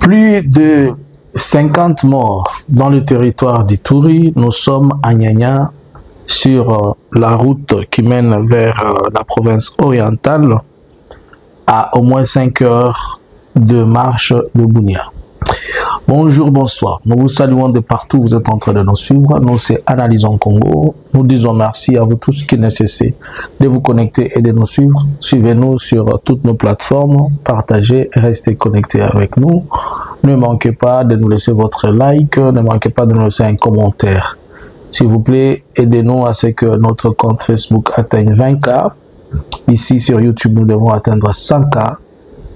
Plus de 50 morts dans le territoire d'Ituri. Nous sommes à Nyanya, sur la route qui mène vers la province orientale, à au moins 5 heures de marche de Bunia. Bonjour, bonsoir. Nous vous saluons de partout où vous êtes en train de nous suivre. Nous, c'est Analysons Congo. Nous disons merci à vous tous qui ne cessez de vous connecter et de nous suivre. Suivez-nous sur toutes nos plateformes. Partagez, restez connectés avec nous. Ne manquez pas de nous laisser votre like. Ne manquez pas de nous laisser un commentaire. S'il vous plaît, aidez-nous à ce que notre compte Facebook atteigne 20K. Ici, sur YouTube, nous devons atteindre 100K.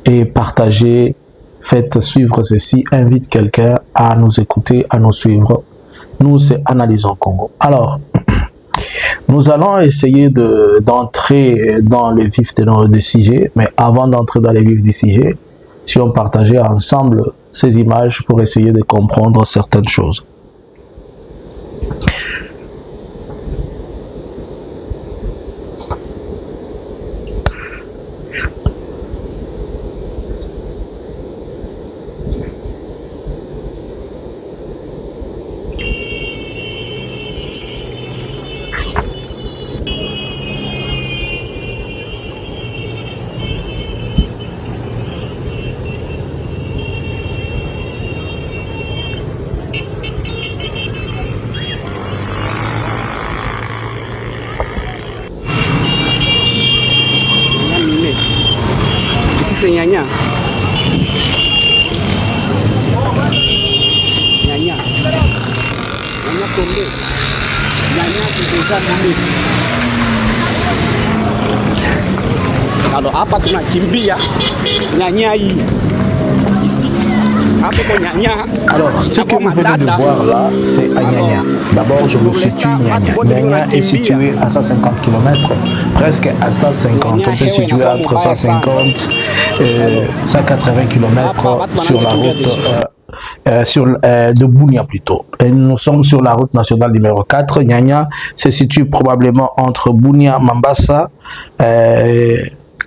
Et partagez. Faites suivre ceci, invite quelqu'un à nous écouter, à nous suivre. Nous, c'est Analysons Congo. Alors, nous allons essayer d'entrer dans le vif des sujets, mais avant d'entrer dans les vifs des sujets, si on partageait ensemble ces images pour essayer de comprendre certaines choses. C'est Nyanya. Nyanya. Nyanya tombé. Nyanya c'est déjà tombé. Alors hapa tunakimbia nyanya hii. Ici. Alors, ce que vous venez de voir là, c'est à Nyanya. D'abord, je vous situe Nyanya. Nyanya est situé à 150 km, presque à 150. On peut situer entre 150 et 180 km sur la route de Bunia plutôt. Et nous sommes sur la route nationale numéro 4. Nyanya se situe probablement entre Bunia, Mambasa,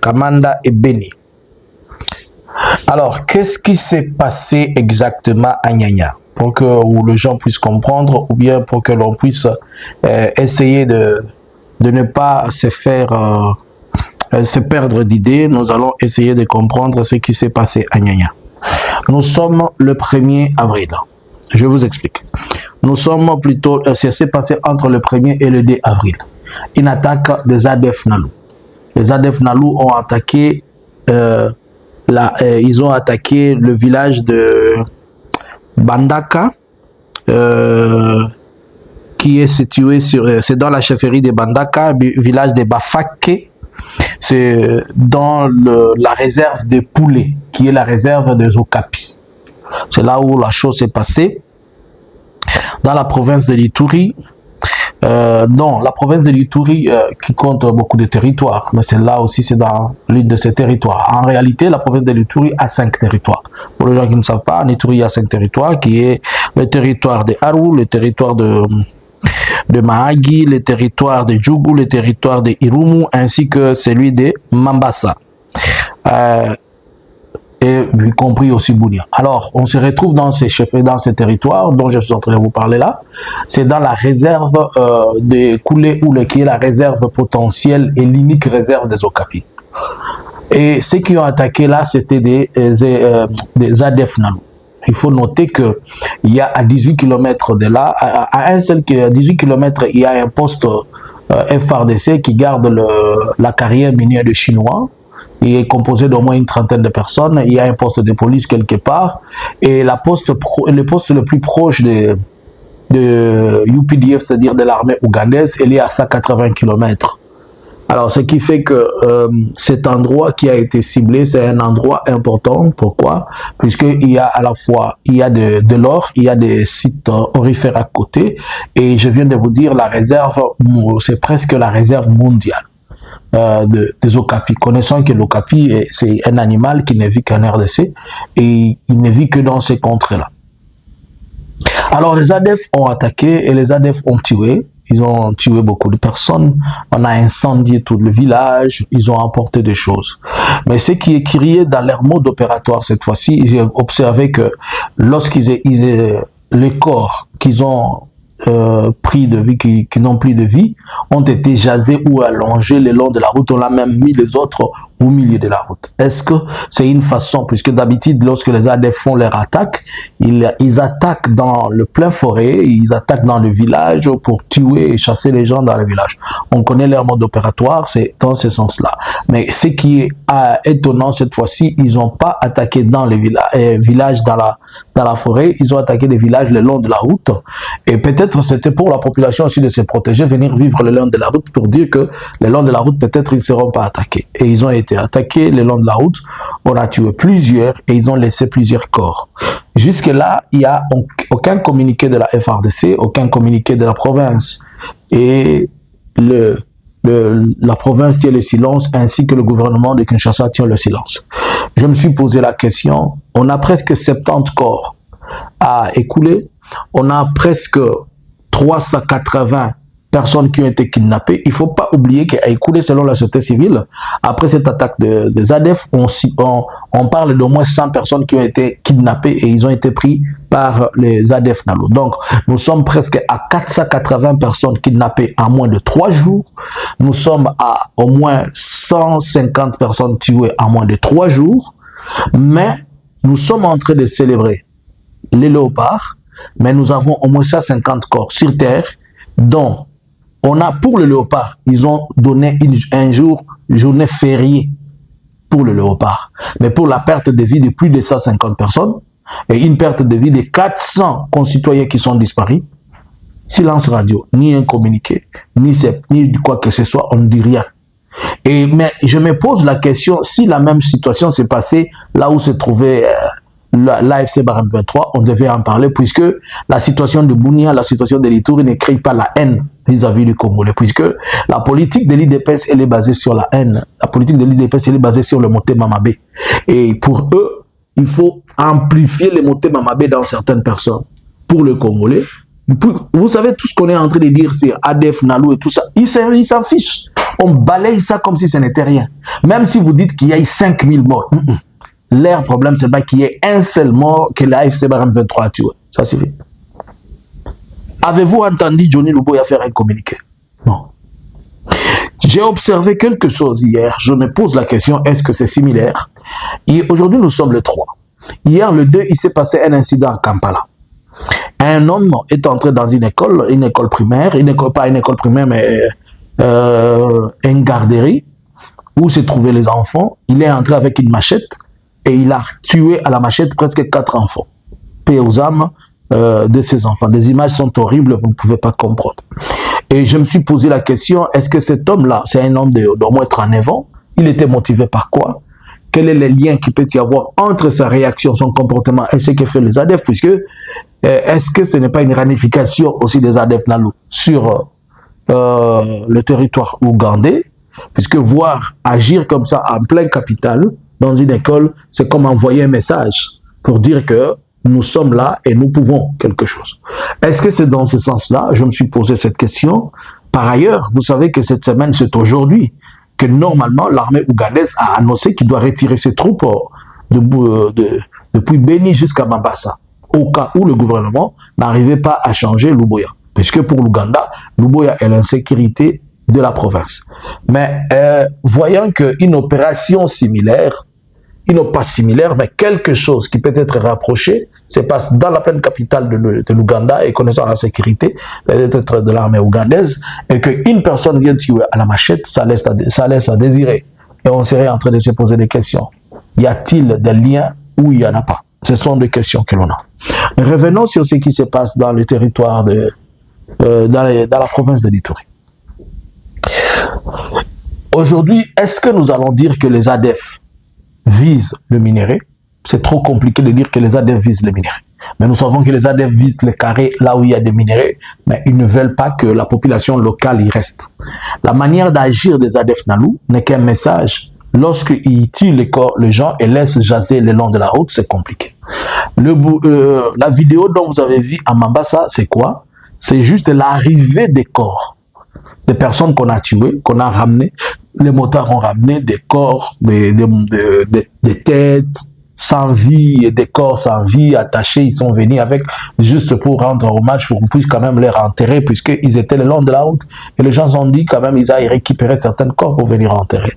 Kamanda et Beni. Alors, qu'est-ce qui s'est passé exactement à Nyanya pour que les gens puissent comprendre ou bien pour que l'on puisse essayer de ne pas se faire se perdre d'idées. Nous allons essayer de comprendre ce qui s'est passé à Nyanya. Nous sommes le 1er avril. Je vous explique. Nous sommes plutôt, ce qui s'est passé entre le 1er et le 2 avril. Une attaque des ADF Nalou. Les ADF Nalou ont attaqué ils ont attaqué le village de Bandaka, qui est situé c'est dans la chefferie de Bandaka, village de Bafake. C'est dans la réserve des poulets, qui est la réserve des Okapi. C'est là où la chose s'est passée. Dans la province de l'Ituri, non, la province de l'Ituri qui compte beaucoup de territoires, mais c'est là aussi, c'est dans l'une de ces territoires. En réalité, la province de l'Ituri a 5 territoires. Pour les gens qui ne savent pas, en Ituri, il y a 5 territoires, qui est le territoire de Aru, le territoire de Mahagi, le territoire de Djougou, le territoire de Irumu, ainsi que celui de Mambasa. Et y compris aussi Bunia. Alors, on se retrouve dans ces chefs, dans ces territoires dont je suis en train de vous parler là. C'est dans la réserve de Koulé Oule, qui est la réserve potentielle et l'unique réserve des Okapi. Et ceux qui ont attaqué là, c'était des ADF Nalou. Il faut noter que il y a à 18 km de là, à 18 km, il y a un poste FRDC qui garde la carrière minière de Chinois. Il est composé d'au moins une trentaine de personnes. Il y a un poste de police quelque part. Et le poste le plus proche de UPDF, c'est-à-dire de l'armée ougandaise, il est à 180 km. Alors, ce qui fait que cet endroit qui a été ciblé, c'est un endroit important. Pourquoi? Puisqu'il y a à la fois, il y a de l'or, il y a des sites aurifères à côté. Et je viens de vous dire, la réserve, c'est presque la réserve mondiale. Des Okapi, connaissant que l'Okapi c'est un animal qui ne vit qu'en RDC et il ne vit que dans ces contrées-là. Alors les ADF ont attaqué et les ADF ont tué ils ont tué beaucoup de personnes, on a incendié tout le village, ils ont apporté des choses. Mais ce qui est crié dans leur mode opératoire cette fois-ci, j'ai observé que lorsqu'ils les corps qu'ils ont pris de vie, qui n'ont plus de vie, ont été jasés ou allongés le long de la route. On a même mis les autres au milieu de la route. Est-ce que c'est une façon, puisque d'habitude, lorsque les ADF font leur attaque, ils attaquent dans le plein forêt, ils attaquent dans le village pour tuer et chasser les gens dans le village. On connaît leur mode opératoire, c'est dans ce sens-là. Mais ce qui est étonnant cette fois-ci, ils n'ont pas attaqué dans le village, dans la forêt, ils ont attaqué les villages le long de la route. Et peut-être c'était pour la population aussi de se protéger, venir vivre le long de la route pour dire que le long de la route, peut-être ils ne seront pas attaqués. Et ils ont été attaqués le long de la route. On a tué plusieurs et ils ont laissé plusieurs corps. Jusque-là, il n'y a aucun communiqué de la FARDC, aucun communiqué de la province. Et la province tient le silence, ainsi que le gouvernement de Kinshasa tient le silence. Je me suis posé la question, on a presque 70 corps à écouler, on a presque 380 personnes qui ont été kidnappées. Il ne faut pas oublier qu'à écouler, selon la société civile, après cette attaque des ADF, on parle d'au moins 100 personnes qui ont été kidnappées et ils ont été pris par les ADF Nalo. Donc, nous sommes presque à 480 personnes kidnappées en moins de 3 jours. Nous sommes à au moins 150 personnes tuées en moins de 3 jours. Mais nous sommes en train de célébrer les léopards, mais nous avons au moins 150 corps sur Terre, dont on a pour le léopard, ils ont donné un jour, journée fériée pour le léopard. Mais pour la perte de vie de plus de 150 personnes et une perte de vie de 400 concitoyens qui sont disparus, silence radio, ni un communiqué, ni quoi que ce soit, on ne dit rien. Mais je me pose la question, si la même situation s'est passée là où se trouvait l'AFC Barème 23, on devait en parler, puisque la situation de Bunia, la situation de l'Ituri ne crée pas la haine vis-à-vis du Congolais, puisque la politique de l'IDPS, elle est basée sur la haine. La politique de l'IDPS, elle est basée sur le Motema Mabe. Et pour eux, il faut amplifier le Motema Mabe dans certaines personnes. Pour le Congolais, vous savez tout ce qu'on est en train de dire sur ADF, Nalou et tout ça, ils s'en fichent. On balaye ça comme si ce n'était rien. Même si vous dites qu'il y a eu 5000 morts, leur problème, c'est pas qu'il y ait un seul mort que l'AFC Barème 23 a tué. Ça suffit. Avez-vous entendu Johnny Luboya faire un communiqué? Non. J'ai observé quelque chose hier. Je me pose la question, est-ce que c'est similaire? Aujourd'hui, nous sommes le 3. Hier, le 2, il s'est passé un incident à Kampala. Un homme est entré dans une école primaire, pas une école primaire, mais une garderie, où se trouvaient les enfants. Il est entré avec une machette et il a tué à la machette presque 4 enfants. Paix aux âmes de ces enfants. Des images sont horribles, vous ne pouvez pas comprendre. Et je me suis posé la question, est-ce que cet homme-là, c'est un homme d'au moins 39 ans, il était motivé par quoi? Quel est le lien qu'il peut y avoir entre sa réaction, son comportement et ce que fait les ADF, puisque est-ce que ce n'est pas une ramification aussi des ADF Nalou sur le territoire ougandais, puisque voir agir comme ça en pleine capitale, dans une école, c'est comme envoyer un message pour dire que nous sommes là et nous pouvons quelque chose. Est-ce que c'est dans ce sens-là? Je me suis posé cette question. Par ailleurs, vous savez que cette semaine, c'est aujourd'hui que normalement l'armée ougandaise a annoncé qu'il doit retirer ses troupes depuis Beni jusqu'à Mambasa, au cas où le gouvernement n'arrivait pas à changer Luboya. Puisque pour l'Ouganda, Luboya est l'insécurité de la province. Mais voyant qu'une opération similaire, non pas similaire, mais quelque chose qui peut être rapproché, se passe dans la pleine capitale de l'Ouganda et connaissant la sécurité, peut-être de l'armée ougandaise, et qu'une personne vient tuer à la machette, ça laisse à désirer. Et on serait en train de se poser des questions. Y a-t-il des liens ou il n'y en a pas? Ce sont des questions que l'on a. Revenons sur ce qui se passe dans le territoire dans la province de l'Ituri. Aujourd'hui, est-ce que nous allons dire que les ADF visent le minerai? C'est trop compliqué de dire que les ADF visent le minerai. Mais nous savons que les ADF visent les carrés là où il y a des minéraux, mais ils ne veulent pas que la population locale y reste. La manière d'agir des ADF Nalou n'est qu'un message. Lorsqu'ils tuent les gens et laissent jaser le long de la route, c'est compliqué. La vidéo dont vous avez vu à Mambasa, c'est quoi? c'est juste l'arrivée des corps, des personnes qu'on a tuées, qu'on a ramenées. Les motards ont ramené des corps, des têtes sans vie et des corps sans vie attachés. Ils sont venus avec juste pour rendre hommage, pour qu'on puisse quand même les enterrer, puisqu'ils étaient le long de la route. Et les gens ont dit quand même ils aillent récupérer certains corps pour venir enterrer.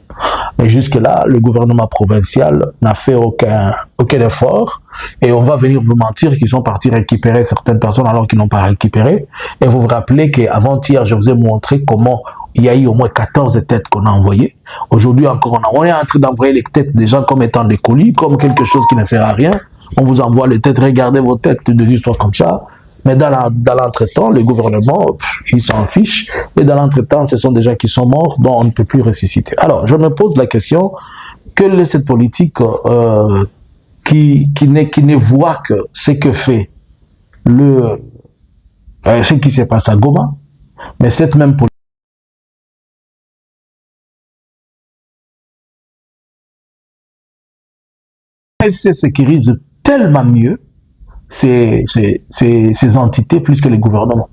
Mais jusque-là, le gouvernement provincial n'a fait aucun effort. Et on va venir vous mentir qu'ils sont partis récupérer certaines personnes alors qu'ils n'ont pas récupéré. Et vous vous rappelez qu'avant-hier, je vous ai montré comment il y a eu au moins 14 têtes qu'on a envoyées. Aujourd'hui encore, on est en train d'envoyer les têtes des gens comme étant des colis, comme quelque chose qui ne sert à rien. On vous envoie les têtes, regardez vos têtes, des histoires comme ça. Mais dans l'entretemps, le gouvernement, il s'en fiche. Et dans l'entretemps, ce sont des gens qui sont morts, dont on ne peut plus ressusciter. Alors, je me pose la question, quelle est cette politique qui ne voit que ce que fait ce qui se passe à Goma, mais cette même politique se sécurise tellement mieux ces entités plus que les gouvernements.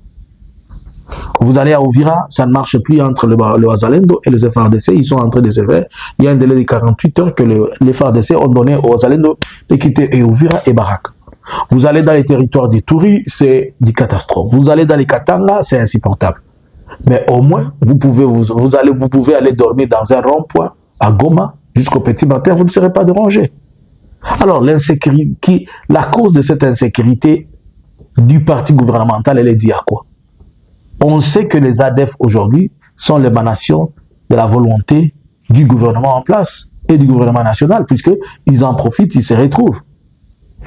Quand vous allez à Uvira, ça ne marche plus entre le Wazalendo et les FARDC, ils sont en train de se faire. Il y a un délai de 48 heures que les FARDC ont donné au Wazalendo de quitter Uvira et Barak. Vous allez dans les territoires d'Ituri, c'est des catastrophes. Vous allez dans les Katanga, c'est insupportable. Mais au moins, vous pouvez aller dormir dans un rond-point à Goma jusqu'au petit matin, vous ne serez pas dérangé. Alors, la cause de cette insécurité du parti gouvernemental, elle est due à quoi? On sait que les ADF aujourd'hui sont l'émanation de la volonté du gouvernement en place et du gouvernement national, puisqu'ils en profitent, ils se retrouvent.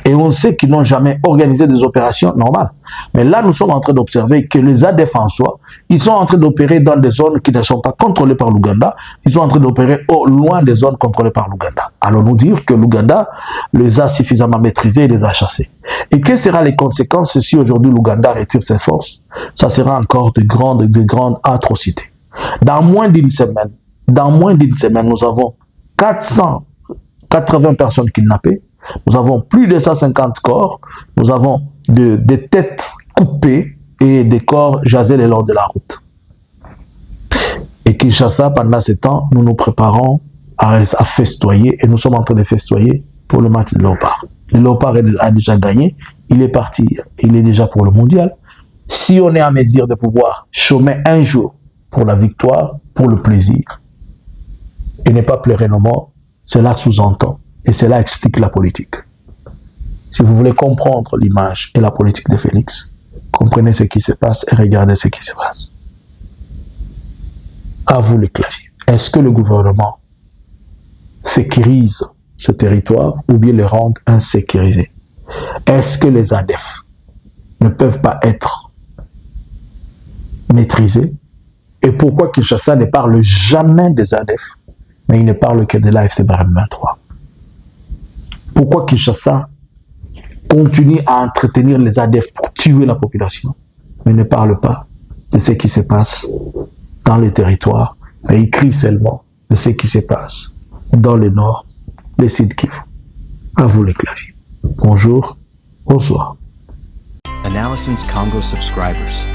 Et on sait qu'ils n'ont jamais organisé des opérations normales. Mais là, nous sommes en train d'observer que les ADF en soi, ils sont en train d'opérer dans des zones qui ne sont pas contrôlées par l'Ouganda. Ils sont en train d'opérer loin des zones contrôlées par l'Ouganda. Allons-nous dire que l'Ouganda les a suffisamment maîtrisés et les a chassés? Et quelles seront les conséquences si aujourd'hui l'Ouganda retire ses forces? Ça sera encore de grandes atrocités. Dans moins d'une semaine, nous avons 480 personnes kidnappées. Nous avons plus de 150 corps, nous avons des têtes coupées et des corps jasés le long de la route. Et Kinshasa, pendant ce temps, nous nous préparons à festoyer et nous sommes en train de festoyer pour le match de Léopard. Le Léopard a déjà gagné, il est parti, il est déjà pour le mondial. Si on est en mesure de pouvoir chômer un jour pour la victoire, pour le plaisir, et ne pas pleurer nos morts, cela sous-entend. Et cela explique la politique. Si vous voulez comprendre l'image et la politique de Félix, comprenez ce qui se passe et regardez ce qui se passe. À vous les claviers. Est-ce que le gouvernement sécurise ce territoire ou bien le rend insécurisé? Est-ce que les ADF ne peuvent pas être maîtrisés? Et pourquoi Kinshasa ne parle jamais des ADF, mais il ne parle que de l'AFC Barème 23? Pourquoi Kinshasa continue à entretenir les ADF pour tuer la population, mais ne parle pas de ce qui se passe dans les territoires, mais écrit seulement de ce qui se passe dans le nord, le Sud Kivu? À vous les claviers. Bonjour, bonsoir. Analysins Congo subscribers.